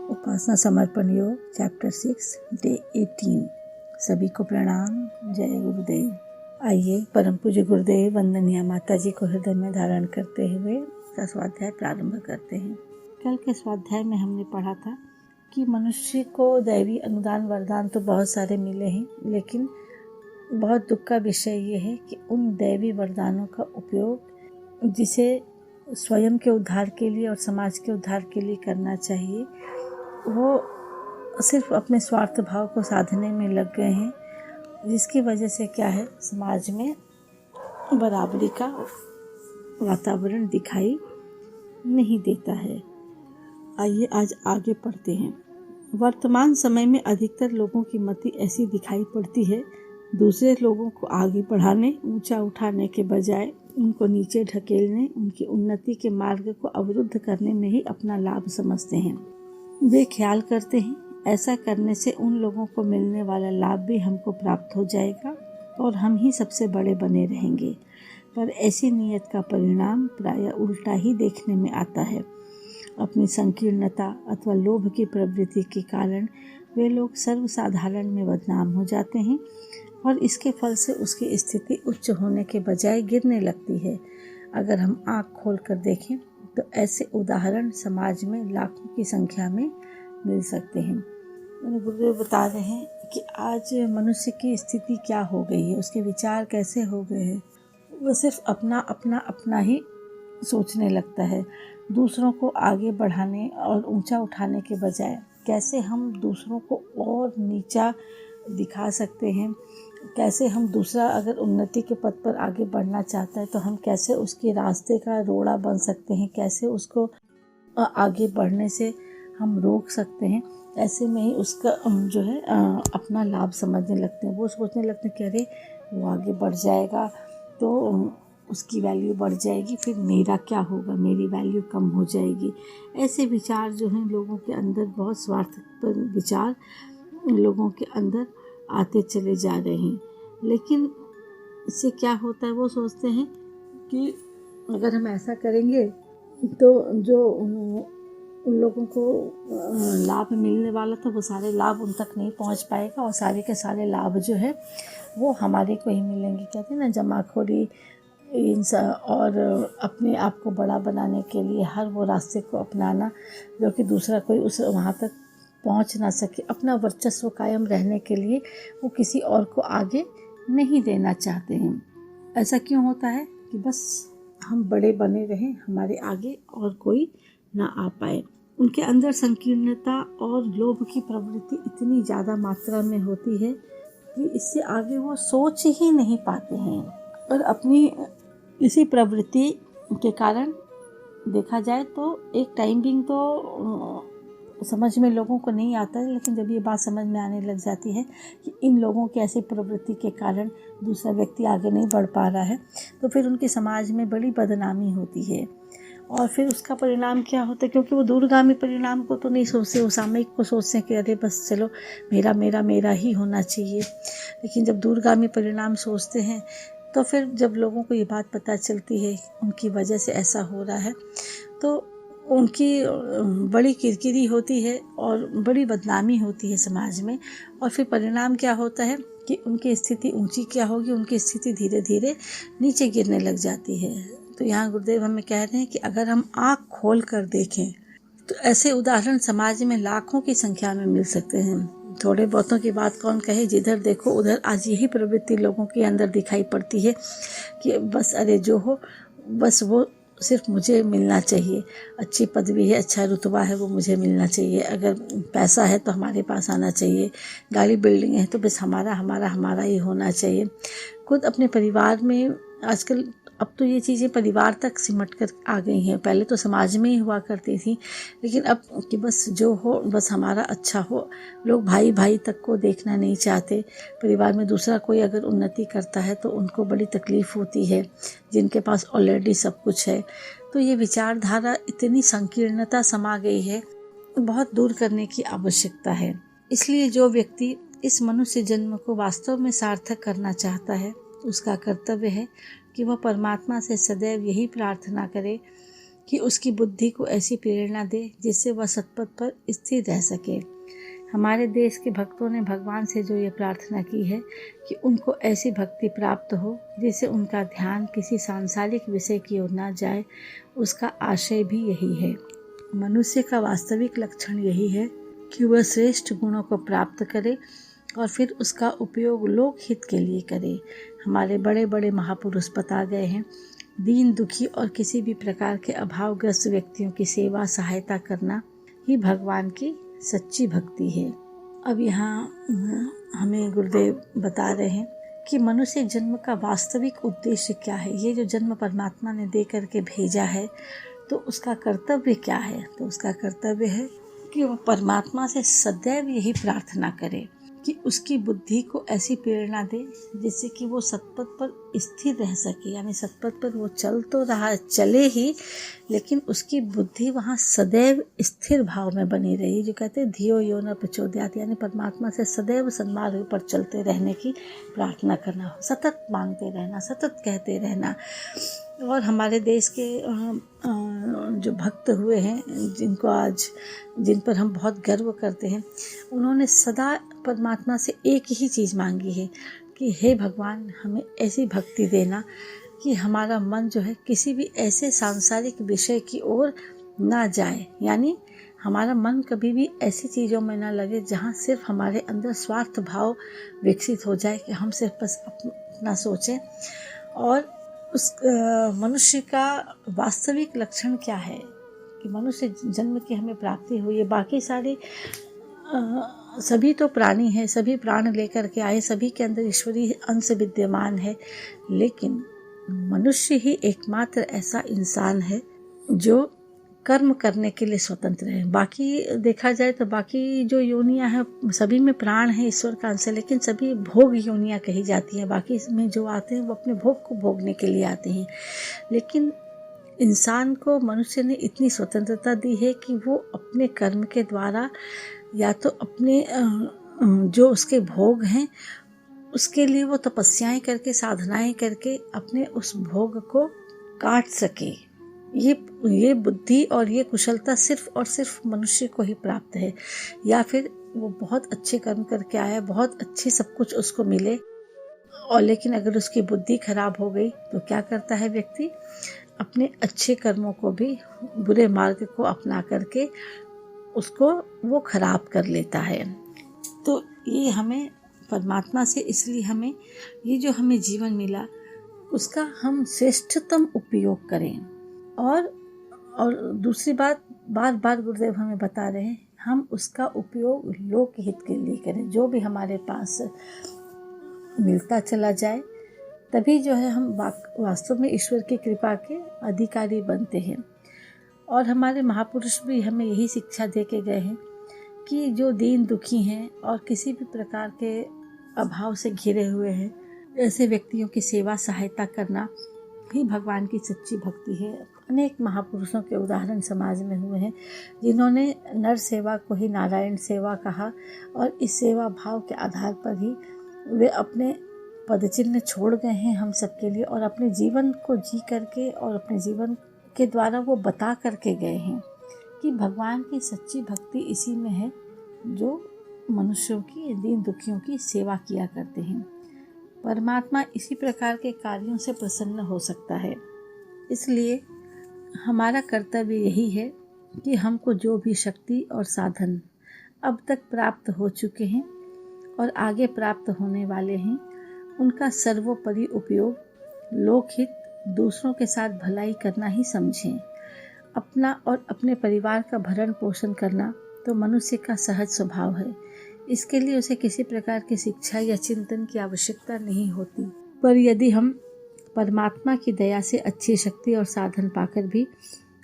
उपासना समर्पण योग chapter 6 day 18। सभी को प्रणाम। जय गुरुदेव। आइए परम पूज्य गुरुदेव वंदनीय माता जी को हृदय में धारण करते हुए स्वाध्याय प्रारंभ करते हैं। कल के स्वाध्याय में हमने पढ़ा था कि मनुष्य को दैवी अनुदान वरदान तो बहुत सारे मिले हैं, लेकिन बहुत दुख का विषय ये है कि उन दैवी वरदानों का उपयोग जिसे स्वयं के उद्धार के लिए और समाज के उद्धार के लिए करना चाहिए, वो सिर्फ अपने स्वार्थ भाव को साधने में लग गए हैं, जिसकी वजह से क्या है, समाज में बराबरी का वातावरण दिखाई नहीं देता है। आइए आज आगे पढ़ते हैं। वर्तमान समय में अधिकतर लोगों की मति ऐसी दिखाई पड़ती है, दूसरे लोगों को आगे बढ़ाने, ऊंचा उठाने के बजाय उनको नीचे ढकेलने, उनकी उन्नति के मार्ग को अवरुद्ध करने में ही अपना लाभ समझते हैं। वे ख्याल करते हैं ऐसा करने से उन लोगों को मिलने वाला लाभ भी हमको प्राप्त हो जाएगा और हम ही सबसे बड़े बने रहेंगे। पर ऐसी नीयत का परिणाम प्रायः उल्टा ही देखने में आता है। अपनी संकीर्णता अथवा लोभ की प्रवृत्ति के कारण वे लोग सर्वसाधारण में बदनाम हो जाते हैं और इसके फल से उसकी स्थिति उच्च होने के बजाय गिरने लगती है। अगर हम आँख खोल कर देखें तो ऐसे उदाहरण समाज में लाखों की संख्या में मिल सकते हैं। गुरुदेव बता रहे हैं कि आज मनुष्य की स्थिति क्या हो गई है, उसके विचार कैसे हो गए हैं। वो सिर्फ अपना ही सोचने लगता है। दूसरों को आगे बढ़ाने और ऊंचा उठाने के बजाय कैसे हम दूसरों को और नीचा दिखा सकते हैं, कैसे हम दूसरा अगर उन्नति के पथ पर आगे बढ़ना चाहता है तो हम कैसे उसके रास्ते का रोड़ा बन सकते हैं, कैसे उसको आगे बढ़ने से हम रोक सकते हैं। ऐसे में ही उसका जो है अपना लाभ समझने लगते हैं। वो सोचने लगते हैं कि अरे वो आगे बढ़ जाएगा तो उसकी वैल्यू बढ़ जाएगी, फिर मेरा क्या होगा, मेरी वैल्यू कम हो जाएगी। ऐसे विचार जो हैं लोगों के अंदर, बहुत स्वार्थपर विचार लोगों के अंदर आते चले जा रहे हैं। लेकिन इससे क्या होता है, वो सोचते हैं कि अगर हम ऐसा करेंगे तो जो उन लोगों को लाभ मिलने वाला था वो सारे लाभ उन तक नहीं पहुंच पाएगा और सारे के सारे लाभ जो है वो हमारे को ही मिलेंगे। कहते हैं ना, जमाखोरी और अपने आप को बड़ा बनाने के लिए हर वो रास्ते को अपनाना जो कि दूसरा कोई उस वहाँ तक पहुँच ना सके। अपना वर्चस्व कायम रहने के लिए वो किसी और को आगे नहीं देना चाहते हैं। ऐसा क्यों होता है कि बस हम बड़े बने रहें, हमारे आगे और कोई ना आ पाए। उनके अंदर संकीर्णता और लोभ की प्रवृत्ति इतनी ज़्यादा मात्रा में होती है कि इससे आगे वो सोच ही नहीं पाते हैं। और अपनी इसी प्रवृत्ति के कारण देखा जाए तो एक टाइमिंग तो समझ में लोगों को नहीं आता है, लेकिन जब ये बात समझ में आने लग जाती है कि इन लोगों की ऐसी प्रवृत्ति के कारण दूसरा व्यक्ति आगे नहीं बढ़ पा रहा है, तो फिर उनके समाज में बड़ी बदनामी होती है। और फिर उसका परिणाम क्या होता है, क्योंकि वो दूरगामी परिणाम को तो नहीं सोचते, वो सामयिक को सोचते हैं कि अरे बस चलो मेरा मेरा मेरा ही होना चाहिए। लेकिन जब दूरगामी परिणाम सोचते हैं तो फिर जब लोगों को ये बात पता चलती है उनकी वजह से ऐसा हो रहा है, तो उनकी बड़ी किरकिरी होती है और बड़ी बदनामी होती है समाज में। और फिर परिणाम क्या होता है कि उनकी स्थिति ऊंची क्या होगी, उनकी स्थिति धीरे धीरे नीचे गिरने लग जाती है। तो यहाँ गुरुदेव हमें कह रहे हैं कि अगर हम आँख खोल कर देखें तो ऐसे उदाहरण समाज में लाखों की संख्या में मिल सकते हैं। थोड़े बहुतों की बात कौन कहे, जिधर देखो उधर आज यही प्रवृत्ति लोगों के अंदर दिखाई पड़ती है कि बस अरे जो हो बस वो सिर्फ मुझे मिलना चाहिए। अच्छी पदवी है, अच्छा रुतबा है, वो मुझे मिलना चाहिए। अगर पैसा है तो हमारे पास आना चाहिए। गाड़ी बिल्डिंग है तो बस हमारा ही होना चाहिए। खुद अपने परिवार में आजकल अब तो ये चीज़ें परिवार तक सिमट कर आ गई हैं। पहले तो समाज में ही हुआ करती थी, लेकिन अब कि बस जो हो बस हमारा अच्छा हो। लोग भाई भाई तक को देखना नहीं चाहते। परिवार में दूसरा कोई अगर उन्नति करता है तो उनको बड़ी तकलीफ़ होती है, जिनके पास ऑलरेडी सब कुछ है। तो ये विचारधारा इतनी संकीर्णता समा गई है, बहुत दूर करने की आवश्यकता है। इसलिए जो व्यक्ति इस मनुष्य जन्म को वास्तव में सार्थक करना चाहता है, उसका कर्तव्य है कि वह परमात्मा से सदैव यही प्रार्थना करे कि उसकी बुद्धि को ऐसी प्रेरणा दे जिससे वह सतपथ पर स्थिर रह सके। हमारे देश के भक्तों ने भगवान से जो ये प्रार्थना की है कि उनको ऐसी भक्ति प्राप्त हो जिससे उनका ध्यान किसी सांसारिक विषय की ओर न जाए, उसका आशय भी यही है। मनुष्य का वास्तविक लक्षण यही है कि वह श्रेष्ठ गुणों को प्राप्त करे और फिर उसका उपयोग लोक हित के लिए करे। हमारे बड़े बड़े महापुरुष बता गए हैं, दीन दुखी और किसी भी प्रकार के अभावग्रस्त व्यक्तियों की सेवा सहायता करना ही भगवान की सच्ची भक्ति है। अब यहाँ हमें गुरुदेव बता रहे हैं कि मनुष्य जन्म का वास्तविक उद्देश्य क्या है। ये जो जन्म परमात्मा ने दे करके भेजा है तो उसका कर्तव्य क्या है। तो उसका कर्तव्य है कि वह परमात्मा से सदैव यही प्रार्थना करे कि उसकी बुद्धि को ऐसी प्रेरणा दे जिससे कि वो सतपथ पर स्थिर रह सके। यानी सतपथ पर वो चल तो रहा, चले ही, लेकिन उसकी बुद्धि वहाँ सदैव स्थिर भाव में बनी रही। जो कहते हैं धियो यो न प्रचोदयात्, यानी परमात्मा से सदैव सन्मार्ग पर चलते रहने की प्रार्थना करना, सतत मांगते रहना, सतत कहते रहना। और हमारे देश के जो भक्त हुए हैं, जिन पर हम बहुत गर्व करते हैं, उन्होंने सदा परमात्मा से एक ही चीज़ मांगी है कि हे भगवान, हमें ऐसी भक्ति देना कि हमारा मन जो है किसी भी ऐसे सांसारिक विषय की ओर ना जाए। यानी हमारा मन कभी भी ऐसी चीज़ों में ना लगे जहाँ सिर्फ हमारे अंदर स्वार्थ भाव विकसित हो जाए कि हम सिर्फ बस अपना सोचें। और उस मनुष्य का वास्तविक लक्षण क्या है कि मनुष्य जन्म की हमें प्राप्ति हुई है। बाकी सारे सभी तो प्राणी हैं, सभी प्राण लेकर के आए, सभी के अंदर ईश्वरीय अंश विद्यमान है, लेकिन मनुष्य ही एकमात्र ऐसा इंसान है जो कर्म करने के लिए स्वतंत्र है। बाकी देखा जाए तो बाकी जो योनियां हैं सभी में प्राण है, ईश्वर का अंश है, लेकिन सभी भोग योनियां कही जाती हैं। बाकी इसमें जो आते हैं वो अपने भोग को भोगने के लिए आते हैं। लेकिन इंसान को मनुष्य ने इतनी स्वतंत्रता दी है कि वो अपने कर्म के द्वारा या तो अपने जो उसके भोग हैं उसके लिए वो तपस्याएं करके, साधनाएं करके अपने उस भोग को काट सके। ये बुद्धि और ये कुशलता सिर्फ और सिर्फ मनुष्य को ही प्राप्त है। या फिर वो बहुत अच्छे कर्म करके आया, बहुत अच्छी सब कुछ उसको मिले, और लेकिन अगर उसकी बुद्धि खराब हो गई तो क्या करता है व्यक्ति, अपने अच्छे कर्मों को भी बुरे मार्ग को अपना करके उसको वो खराब कर लेता है। तो ये हमें परमात्मा से, इसलिए हमें ये जो हमें जीवन मिला उसका हम श्रेष्ठतम उपयोग करें। और दूसरी बात, बार बार गुरुदेव हमें बता रहे हैं, हम उसका उपयोग लोक हित के लिए करें। जो भी हमारे पास मिलता चला जाए, तभी जो है हम वास्तव में ईश्वर की कृपा के अधिकारी बनते हैं। और हमारे महापुरुष भी हमें यही शिक्षा दे के गए हैं कि जो दीन दुखी हैं और किसी भी प्रकार के अभाव से घिरे हुए हैं, ऐसे व्यक्तियों की सेवा सहायता करना ही भगवान की सच्ची भक्ति है। अनेक महापुरुषों के उदाहरण समाज में हुए हैं जिन्होंने नर सेवा को ही नारायण सेवा कहा, और इस सेवा भाव के आधार पर ही वे अपने पदचिन्ह छोड़ गए हैं हम सबके लिए, और अपने जीवन को जी करके और अपने जीवन के द्वारा वो बता करके गए हैं कि भगवान की सच्ची भक्ति इसी में है जो मनुष्यों की, दीन दुखियों की सेवा किया करते हैं। परमात्मा इसी प्रकार के कार्यों से प्रसन्न हो सकता है। इसलिए हमारा कर्तव्य यही है कि हमको जो भी शक्ति और साधन अब तक प्राप्त हो चुके हैं और आगे प्राप्त होने वाले हैं, उनका सर्वोपरि उपयोग लोकहित, दूसरों के साथ भलाई करना ही समझें। अपना और अपने परिवार का भरण पोषण करना तो मनुष्य का सहज स्वभाव है। इसके लिए उसे किसी प्रकार की शिक्षा या चिंतन की आवश्यकता नहीं होती। पर यदि हम परमात्मा की दया से अच्छी शक्ति और साधन पाकर भी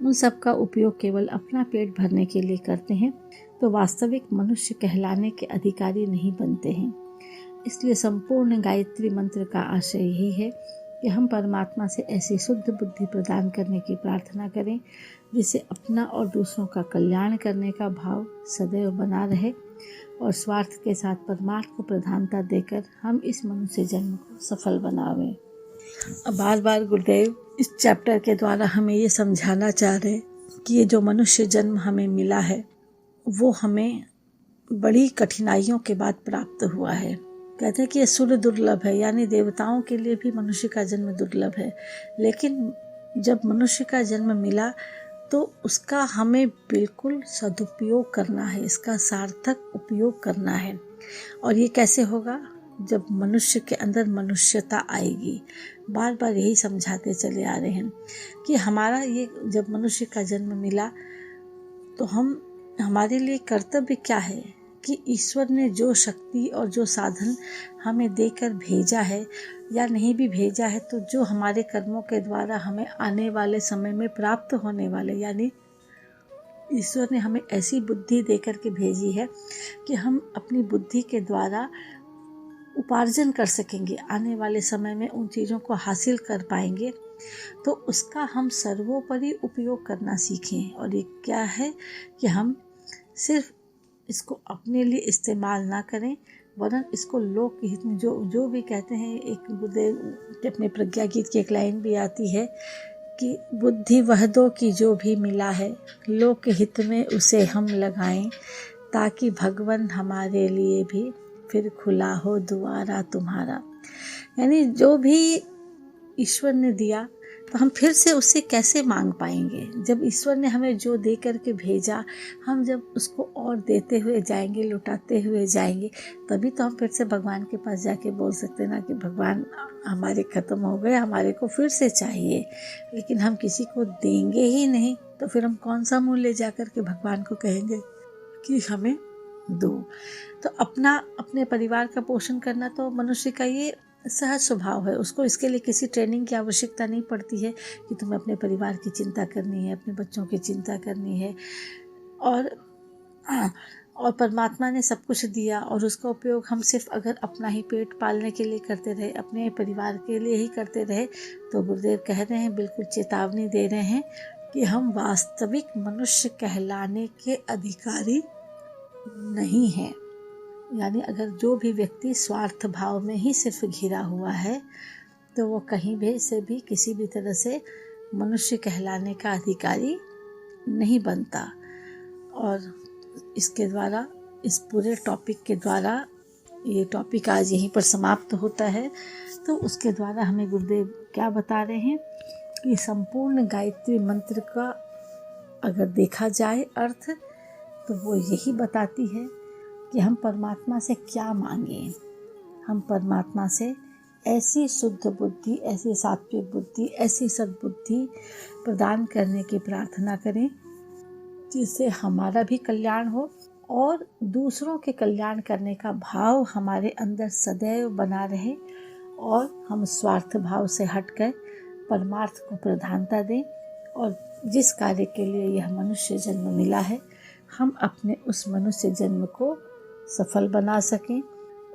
उन सब का उपयोग केवल अपना पेट भरने के लिए करते हैं, तो वास्तविक मनुष्य कहलाने के अधिकारी नहीं बनते हैं। इसलिए संपूर्ण गायत्री मंत्र का आशय यही है कि हम परमात्मा से ऐसी शुद्ध बुद्धि प्रदान करने की प्रार्थना करें जिससे अपना और दूसरों का कल्याण करने का भाव सदैव बना रहे, और स्वार्थ के साथ परमार्थ को प्रधानता देकर हम इस मनुष्य जन्म को सफल बनावें। बार बार गुरुदेव इस चैप्टर के द्वारा हमें ये समझाना चाह रहे कि ये जो मनुष्य जन्म हमें मिला है वो हमें बड़ी कठिनाइयों के बाद प्राप्त हुआ है। कहते हैं कि ये सुर दुर्लभ है, यानी देवताओं के लिए भी मनुष्य का जन्म दुर्लभ है। लेकिन जब मनुष्य का जन्म मिला तो उसका हमें बिल्कुल सदुपयोग करना है, इसका सार्थक उपयोग करना है। और ये कैसे होगा? जब मनुष्य के अंदर मनुष्यता आएगी। बार बार यही समझाते चले आ रहे हैं कि हमारा ये जब मनुष्य का जन्म मिला तो हमारे लिए कर्तव्य क्या है कि ईश्वर ने जो शक्ति और जो साधन हमें देकर भेजा है या नहीं भी भेजा है, तो जो हमारे कर्मों के द्वारा हमें आने वाले समय में प्राप्त होने वाले, यानी ईश्वर ने हमें ऐसी बुद्धि देकर के भेजी है कि हम अपनी बुद्धि के द्वारा उपार्जन कर सकेंगे, आने वाले समय में उन चीज़ों को हासिल कर पाएंगे। तो उसका हम सर्वोपरि उपयोग करना सीखें। और ये क्या है कि हम सिर्फ इसको अपने लिए इस्तेमाल ना करें, वरन इसको लोक हित में जो भी कहते हैं। एक गुरुदेव के अपने प्रज्ञा गीत की एक लाइन भी आती है कि बुद्धि वह दो की जो भी मिला है, लोक हित में उसे हम लगाएं, ताकि भगवान हमारे लिए भी फिर खुला हो द्वारा तुम्हारा। यानी जो भी ईश्वर ने दिया तो हम फिर से उससे कैसे मांग पाएंगे? जब ईश्वर ने हमें जो दे करके भेजा, हम जब उसको और देते हुए जाएंगे, लुटाते हुए जाएंगे, तभी तो हम फिर से भगवान के पास जाके बोल सकते हैं ना कि भगवान हमारे ख़त्म हो गए, हमारे को फिर से चाहिए। लेकिन हम किसी को देंगे ही नहीं तो फिर हम कौन सा मुँह ले जा कर के भगवान को कहेंगे कि हमें दो। तो अपने परिवार का पोषण करना तो मनुष्य का ये सहज स्वभाव है। उसको इसके लिए किसी ट्रेनिंग की आवश्यकता नहीं पड़ती है कि तुम्हें अपने परिवार की चिंता करनी है, अपने बच्चों की चिंता करनी है। और परमात्मा ने सब कुछ दिया और उसका उपयोग हम सिर्फ अगर अपना ही पेट पालने के लिए करते रहे, अपने परिवार के लिए ही करते रहे, तो गुरुदेव कह रहे हैं, बिल्कुल चेतावनी दे रहे हैं कि हम वास्तविक मनुष्य कहलाने के अधिकारी नहीं है। यानी अगर जो भी व्यक्ति स्वार्थ भाव में ही सिर्फ घिरा हुआ है तो वो कहीं भी से भी किसी भी तरह से मनुष्य कहलाने का अधिकारी नहीं बनता। और इसके द्वारा, इस पूरे टॉपिक के द्वारा, ये टॉपिक आज यहीं पर समाप्त होता है। तो उसके द्वारा हमें गुरुदेव क्या बता रहे हैं कि संपूर्ण गायत्री मंत्र का अगर देखा जाए अर्थ, तो वो यही बताती है कि हम परमात्मा से क्या मांगें। हम परमात्मा से ऐसी शुद्ध बुद्धि, ऐसी सात्विक बुद्धि, ऐसी सद्बुद्धि प्रदान करने की प्रार्थना करें जिससे हमारा भी कल्याण हो और दूसरों के कल्याण करने का भाव हमारे अंदर सदैव बना रहे, और हम स्वार्थ भाव से हटकर परमार्थ को प्रधानता दें। और जिस कार्य के लिए यह मनुष्य जन्म मिला है, हम अपने उस मनुष्य जन्म को सफल बना सकें।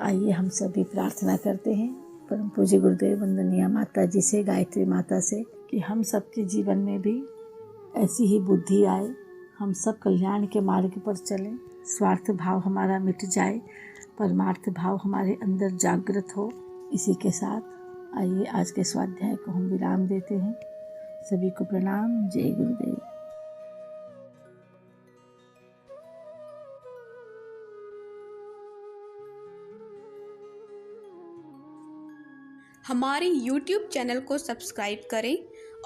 आइए हम सभी प्रार्थना करते हैं परम पूज्य गुरुदेव वंदनीय माता जी से, गायत्री माता से, कि हम सबके जीवन में भी ऐसी ही बुद्धि आए, हम सब कल्याण के मार्ग पर चलें, स्वार्थ भाव हमारा मिट जाए, परमार्थ भाव हमारे अंदर जागृत हो। इसी के साथ आइए आज के स्वाध्याय को हम विराम देते हैं। सभी को प्रणाम। जय गुरुदेव। हमारे YouTube चैनल को सब्सक्राइब करें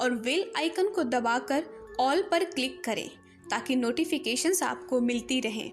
और बेल आइकन को दबाकर ऑल पर क्लिक करें ताकि नोटिफिकेशंस आपको मिलती रहें।